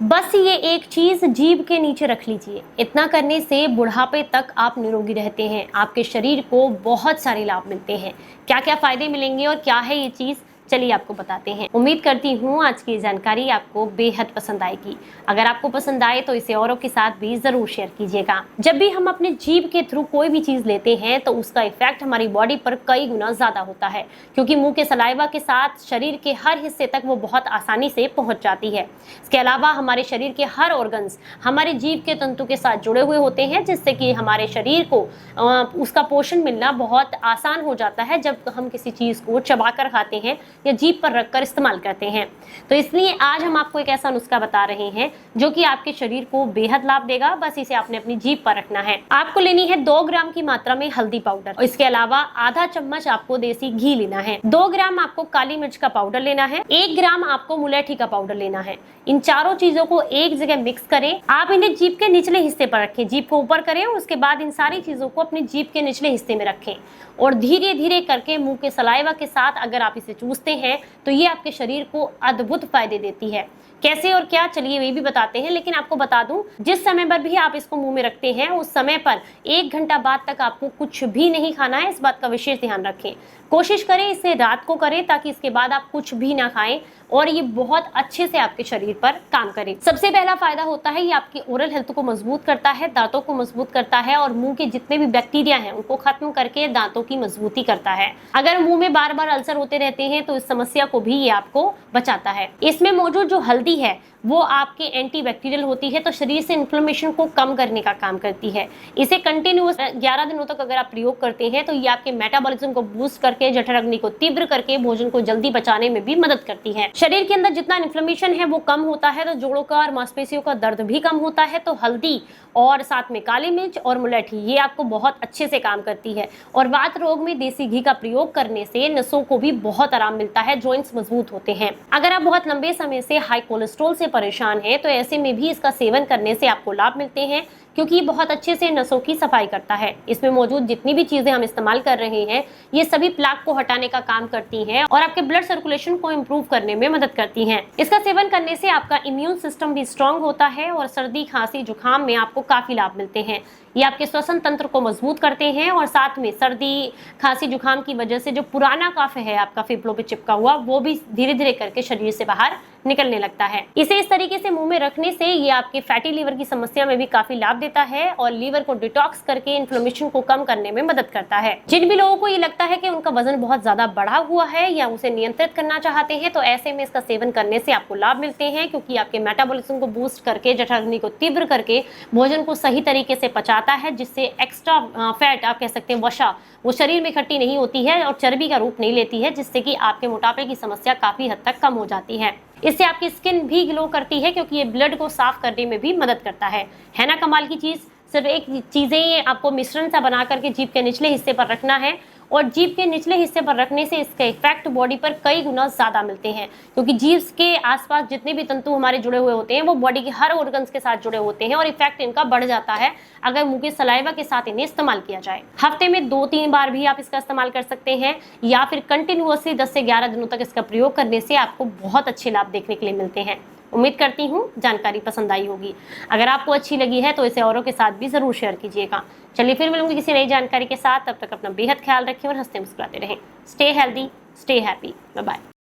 बस ये एक चीज जीभ के नीचे रख लीजिए। इतना करने से बुढ़ापे तक आप निरोगी रहते हैं। आपके शरीर को बहुत सारे लाभ मिलते हैं। क्या क्या फायदे मिलेंगे और क्या है ये चीज, चलिए आपको बताते हैं। उम्मीद करती हूँ आज की जानकारी आपको बेहद पसंद आएगी। अगर आपको पसंद आए तो इसे औरों के साथ भी जरूर शेयर कीजिएगा। जब भी हम अपने जीभ के थ्रू कोई भी चीज लेते हैं तो उसका इफेक्ट हमारी बॉडी पर कई गुना ज्यादा होता है, क्योंकि मुंह के सलाइवा के साथ शरीर के हर हिस्से तक वो बहुत आसानी से पहुंच जाती है। इसके अलावा हमारे शरीर के हर ऑर्गन्स हमारे जीभ के तंतु के साथ जुड़े हुए होते हैं, जिससे कि हमारे शरीर को उसका पोषण मिलना बहुत आसान हो जाता है जब हम किसी चीज को चबाकर खाते हैं या जीभ पर रखकर इस्तेमाल करते हैं। तो इसलिए आज हम आपको एक ऐसा नुस्खा बता रहे हैं जो कि आपके शरीर को बेहद लाभ देगा। बस इसे आपने अपनी जीभ पर रखना है। आपको लेनी है 2 ग्राम की मात्रा में हल्दी पाउडर और इसके अलावा आधा चम्मच आपको देसी घी लेना है। 2 ग्राम आपको काली मिर्च का पाउडर लेना है। 1 ग्राम आपको मुलैठी का पाउडर लेना है। इन चारों चीजों को एक जगह मिक्स करें। आप इन्हें जीभ के निचले हिस्से पर रखें, जीभ को ऊपर करें और उसके बाद इन सारी चीजों को अपनी जीभ के निचले हिस्से में रखें और धीरे धीरे करके मुंह के सलाइवा के साथ अगर आप इसे चूसते हैं तो ये आपके शरीर को अद्भुत फायदे देती है। कैसे और क्या, चलिए वे भी बताते हैं। लेकिन आपको बता दूं, जिस समय पर भी आप इसको मुंह में रखते हैं उस समय पर 1 घंटा बाद तक आपको कुछ भी नहीं खाना है। इस बात का विशेष ध्यान रखें। कोशिश करें इसे रात को करें ताकि इसके बाद आप कुछ भी ना खाएं और ये बहुत अच्छे से आपके शरीर पर काम करे। सबसे पहला फायदा होता है ये आपकी ओरल हेल्थ को मजबूत करता है, दांतों को मजबूत करता है और मुंह के जितने भी बैक्टीरिया हैं उनको खत्म करके दांतों की मजबूती करता है। अगर मुंह में बार बार अल्सर होते रहते हैं तो इस समस्या को भी ये आपको बचाता है। इसमें मौजूद जो हल्दी है वो आपके एंटीबैक्टीरियल होती है, तो शरीर से इन्फ्लेमेशन को कम करने का काम करती है। इसे कंटिन्यूअस 11 दिनों तक अगर आप प्रयोग करते हैं तो ये आपके मेटाबॉलिज्म को बूस्ट करके जठराग्नि को तीव्र करके भोजन को जल्दी पचाने में भी मदद करती है। शरीर के अंदर जितना इन्फ्लेमेशन है वो कम होता है तो जोड़ों का और मांसपेशियों का दर्द भी कम होता है। तो हल्दी और साथ में काली मिर्च और मुलैठी ये आपको बहुत अच्छे से काम करती है। और वात रोग में देसी घी का प्रयोग करने से नसों को भी बहुत आराम मिलता है, जॉइंट्स मजबूत होते हैं। अगर आप बहुत लंबे समय से हाई कोलेस्ट्रॉल से परेशान है तो ऐसे में भी इसका सेवन करने से आपको लाभ मिलते हैं, क्योंकि ये बहुत अच्छे से नसों की सफाई करता है। इसमें मौजूद जितनी भी चीजें हम इस्तेमाल कर रहे हैं ये सभी प्लाक को हटाने का काम करती हैं और आपके ब्लड सर्कुलेशन को इम्प्रूव करने में मदद करती हैं। इसका सेवन करने से आपका इम्यून सिस्टम भी स्ट्रांग होता है और सर्दी खांसी जुकाम में आपको काफी लाभ मिलते हैं। ये आपके श्वसन तंत्र को मजबूत करते हैं और साथ में सर्दी खांसी जुकाम की वजह से जो पुराना कफ है आपका फेफड़ों पे चिपका हुआ वो भी धीरे धीरे करके शरीर से बाहर निकलने लगता है। इसे इस तरीके से मुंह में रखने से ये आपके फैटी लीवर की समस्या में भी काफी लाभ देता है और लीवर को डिटॉक्स करके इन्फ्लेमेशन को कम करने में मदद करता है। जिन भी लोगों को ये लगता है कि उनका वजन बहुत ज्यादा बढ़ा हुआ है या उसे नियंत्रित करना चाहते हैं तो ऐसे में इसका सेवन करने से आपको लाभ मिलते हैं, क्योंकि आपके मेटाबॉलिज्म को बूस्ट करके जठराग्नि को तीव्र करके भोजन को सही तरीके से पचाता है, जिससे एक्स्ट्रा फैट आप कह सकते हैं वसा वो शरीर में इकट्ठी नहीं होती है और चर्बी का रूप नहीं लेती है, जिससे कि आपके मोटापे की समस्या काफी हद तक कम हो जाती है। इससे आपकी स्किन भी ग्लो करती है, क्योंकि ये ब्लड को साफ करने में भी मदद करता है ना कमाल की चीज। सिर्फ एक चीजें आपको मिश्रण सा बना करके जीभ के निचले हिस्से पर रखना है और जीभ के निचले हिस्से पर रखने से इसका इफेक्ट बॉडी पर कई गुना ज्यादा मिलते हैं, क्योंकि जीभ के आसपास जितने भी तंतु हमारे जुड़े हुए होते हैं वो बॉडी के हर ऑर्गन्स के साथ जुड़े होते हैं और इफेक्ट इनका बढ़ जाता है अगर मुंह के सलाइवा के साथ इन्हें इस्तेमाल किया जाए। हफ्ते में 2-3 बार भी आप इसका इस्तेमाल कर सकते हैं या फिर कंटिन्यूअसली 10 से 11 दिनों तक इसका प्रयोग करने से आपको बहुत अच्छे लाभ देखने के लिए मिलते हैं। उम्मीद करती हूँ जानकारी पसंद आई होगी। अगर आपको अच्छी लगी है तो इसे औरों के साथ भी जरूर शेयर कीजिएगा। चलिए फिर मिलूंगी किसी नई जानकारी के साथ। तब तक अपना बेहद ख्याल रखें और हंसते मुस्कुराते रहें। Stay healthy, stay happy, bye bye.